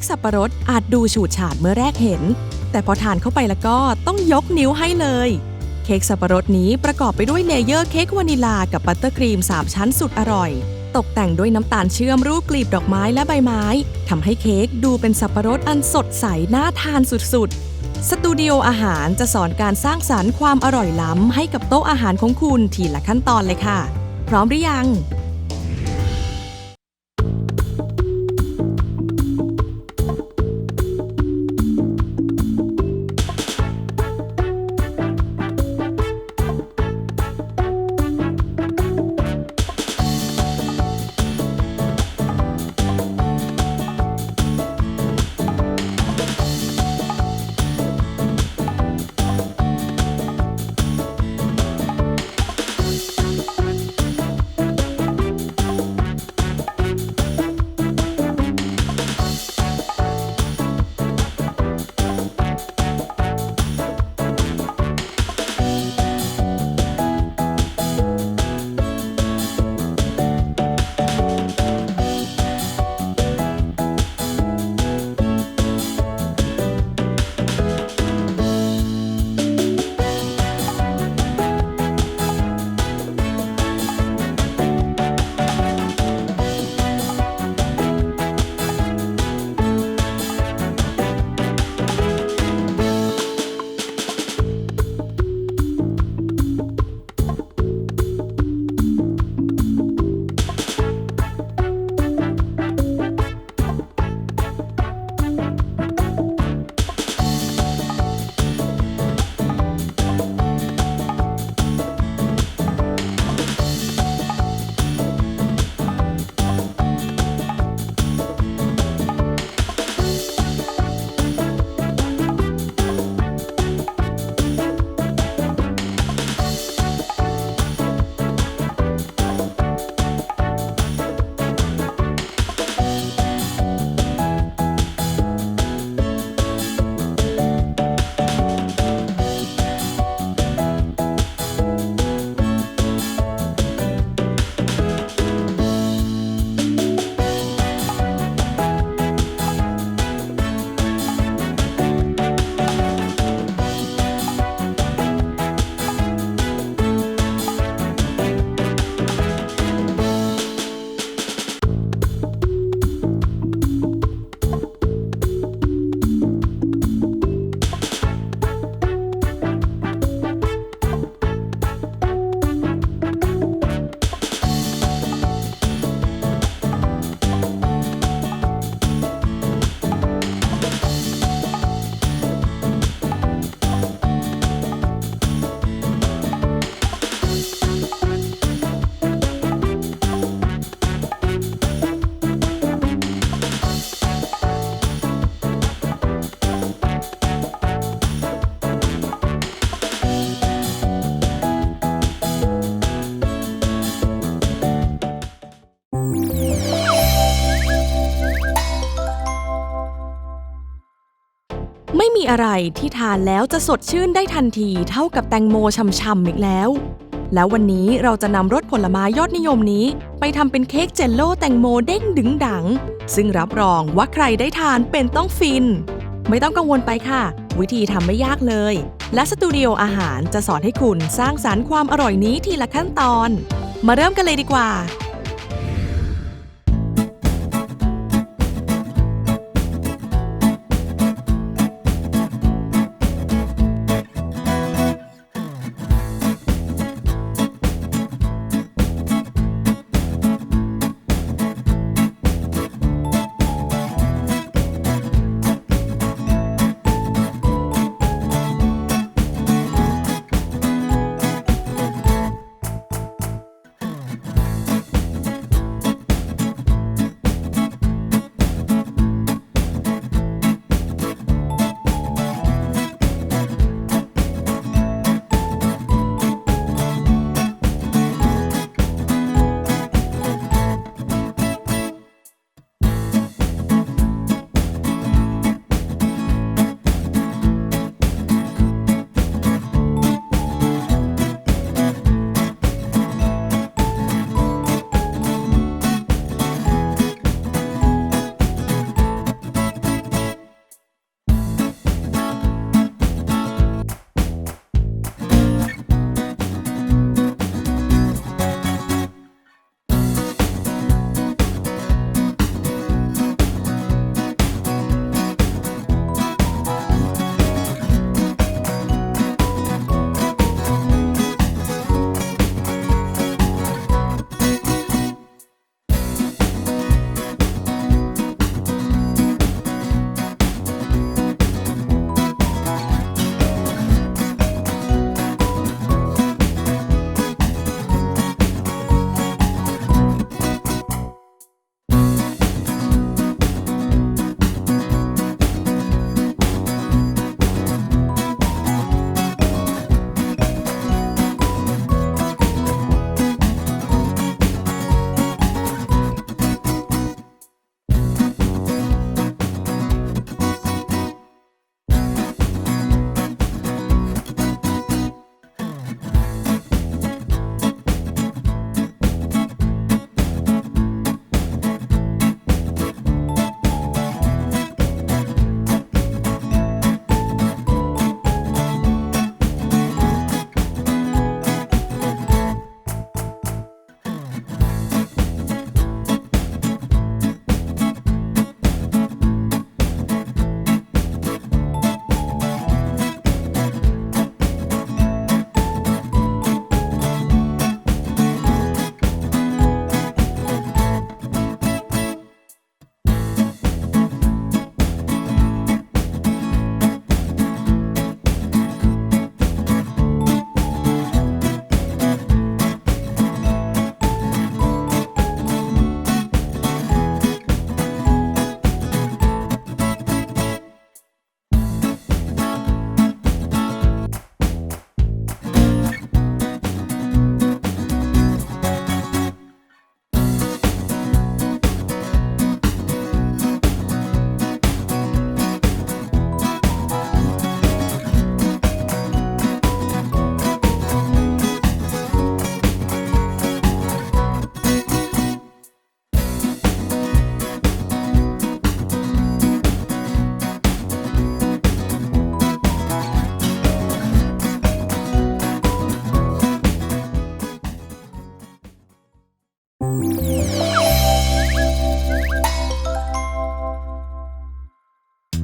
สับปะรดอาจดูฉูดฉาดเมื่อแรกเห็นแต่พอทานเข้าไปแล้วก็ต้องยกนิ้วให้เลยเค้กสับปะรดนี้ประกอบไปด้วยเลเยอร์เค้กวานิลากับบัตเตอร์ครีม3ชั้นสุดอร่อยตกแต่งด้วยน้ำตาลเชื่อมรูปกลีบดอกไม้และใบไม้ทำให้เค้กดูเป็นสับปะรดอันสดใสน่าทานสุดๆสตูดิโออาหารจะสอนการสร้างสรรค์ความอร่อยล้ำให้กับโต๊ะอาหารของคุณทีละขั้นตอนเลยค่ะพร้อมหรือยังไม่มีอะไรที่ทานแล้วจะสดชื่นได้ทันทีเท่ากับแตงโมช่ำๆอีกแล้ววันนี้เราจะนำรสผลไม้ยอดนิยมนี้ไปทำเป็นเค้กเจลโล่แตงโมเด้งดึงดังซึ่งรับรองว่าใครได้ทานเป็นต้องฟินไม่ต้องกังวลไปค่ะวิธีทำไม่ยากเลยและสตูดิโออาหารจะสอนให้คุณสร้างสรรค์ความอร่อยนี้ทีละขั้นตอนมาเริ่มกันเลยดีกว่า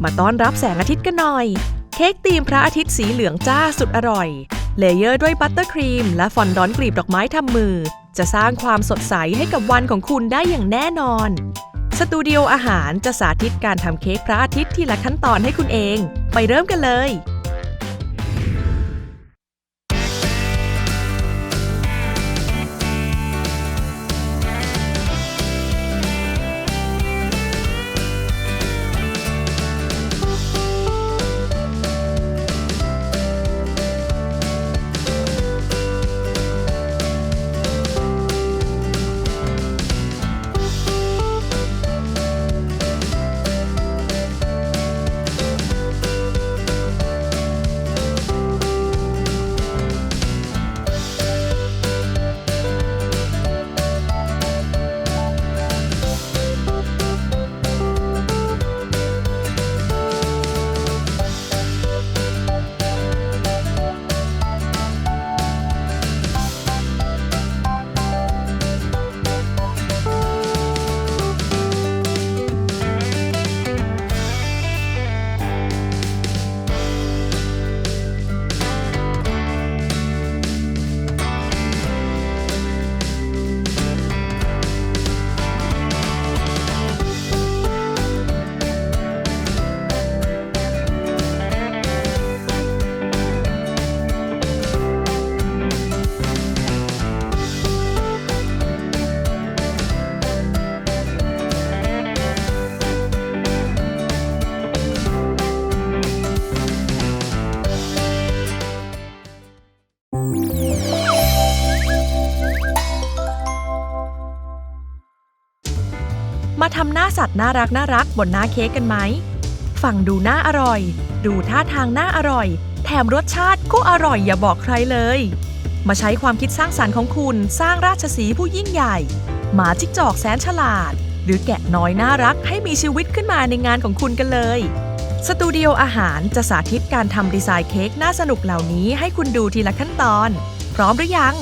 มาต้อนรับแสงอาทิตย์กันหน่อยเค้กธีมพระอาทิตย์สีเหลืองจ้าสุดอร่อยเลเยอร์ด้วยบัตเตอร์ครีมและฟอนดอนกลีบดอกไม้ทำมือจะสร้างความสดใสให้กับวันของคุณได้อย่างแน่นอนสตูดิโออาหารจะสาธิตการทำเค้กพระอาทิตย์ทีละขั้นตอนให้คุณเองไปเริ่มกันเลยมาทำหน้าสัตว์น่ารักบนหน้าเค้กกันไหมฟังดูน่าอร่อยดูท่าทางน่าอร่อยแถมรสชาติก็อร่อยอย่าบอกใครเลยมาใช้ความคิดสร้างสรรค์ของคุณสร้างราชสีห์ผู้ยิ่งใหญ่หมาจิ้งจอกแสนฉลาดหรือแกะน้อยน่ารักให้มีชีวิตขึ้นมาในงานของคุณกันเลยสตูดิโออาหารจะสาธิตการทำดีไซน์เค้กน่าสนุกเหล่านี้ให้คุณดูทีละขั้นตอนพร้อมหรือยัง